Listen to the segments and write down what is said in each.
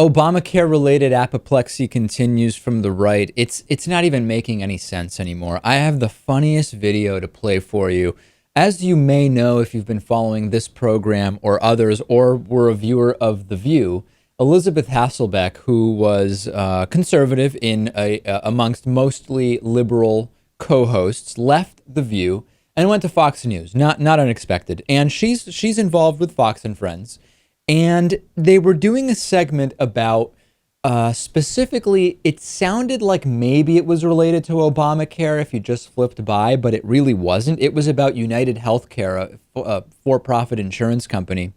Obamacare-related apoplexy continues from the right. It's not even making any sense anymore. I have the funniest video to play for you. As you may know, if you've been following this program or others, or were a viewer of The View, Elisabeth Hasselbeck, who was conservative in amongst mostly liberal co-hosts, left The View and went to Fox News. Not unexpected. And she's involved with Fox and Friends. And they were doing a segment about, specifically, it sounded like maybe it was related to Obamacare if you just flipped by, but it really wasn't. It was about United Healthcare, a for-profit insurance company,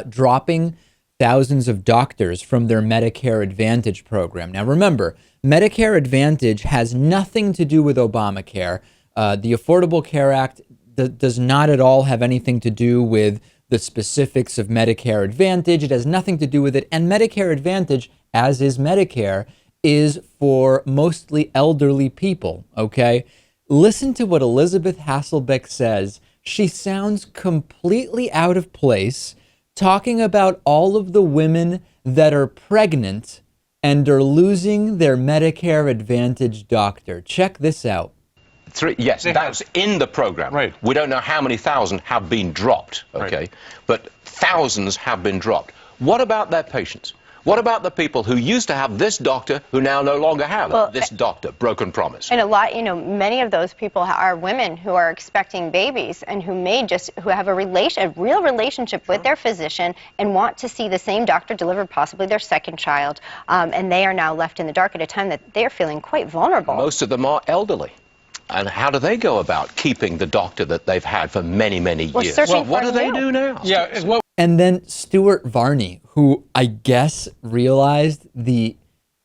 dropping thousands of doctors from their Medicare Advantage program. Now, remember, Medicare Advantage has nothing to do with Obamacare. The Affordable Care Act does not at all have anything to do with the specifics of Medicare Advantage. It has nothing to do with it. And Medicare Advantage, as is Medicare, is for mostly elderly people, okay? Listen to what Elisabeth Hasselbeck says. She sounds completely out of place, talking about all of the women that are pregnant and are losing their Medicare Advantage doctor. Check this out. Yes, that's in the program. Right. We don't know how many thousand have been dropped, okay? Right. But thousands have been dropped. What about their patients? What about the people who used to have this doctor who now no longer have this doctor? Broken promise. And a lot, many of those people are women who are expecting babies and who have a real relationship with their physician and want to see the same doctor deliver possibly their second child. And they are now left in the dark at a time that they're feeling quite vulnerable. Most of them are elderly. And how do they go about keeping the doctor that they've had for many, many years? Well, what do they do now? Yeah, well, And then Stuart Varney, who I guess realized the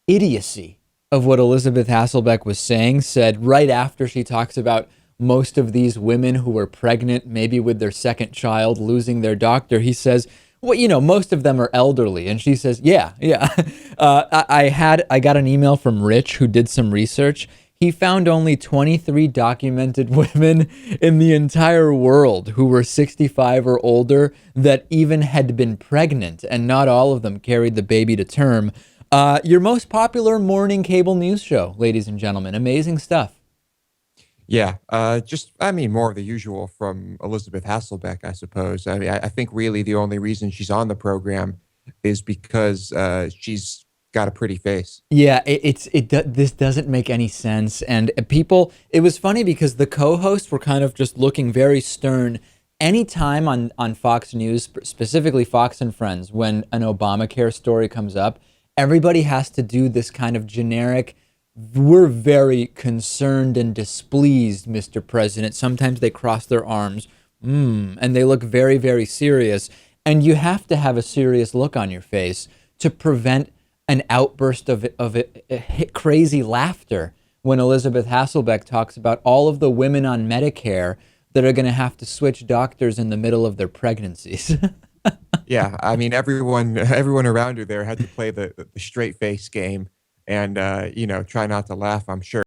idiocy of what Elisabeth Hasselbeck was saying, said right after she talks about most of these women who were pregnant, maybe with their second child, losing their doctor, he says, well, most of them are elderly. And she says, yeah. I got an email from Rich, who did some research. He found only 23 documented women in the entire world who were 65 or older that even had been pregnant, and not all of them carried the baby to term. Your most popular morning cable news show, ladies and gentlemen. Amazing stuff. Yeah, more of the usual from Elisabeth Hasselbeck, I suppose. I mean, I think really the only reason she's on the program is because she's got a pretty face. Yeah, this doesn't make any sense. And people, it was funny because the co-hosts were kind of just looking very stern. Anytime on Fox News, specifically Fox and Friends, when an Obamacare story comes up, everybody has to do this kind of generic, we're very concerned and displeased, Mr. President. Sometimes they cross their arms, and they look very, very serious. And you have to have a serious look on your face to prevent an outburst of crazy laughter when Elisabeth Hasselbeck talks about all of the women on Medicare that are going to have to switch doctors in the middle of their pregnancies. Yeah, I mean, everyone around her there had to play the straight face game and, try not to laugh, I'm sure.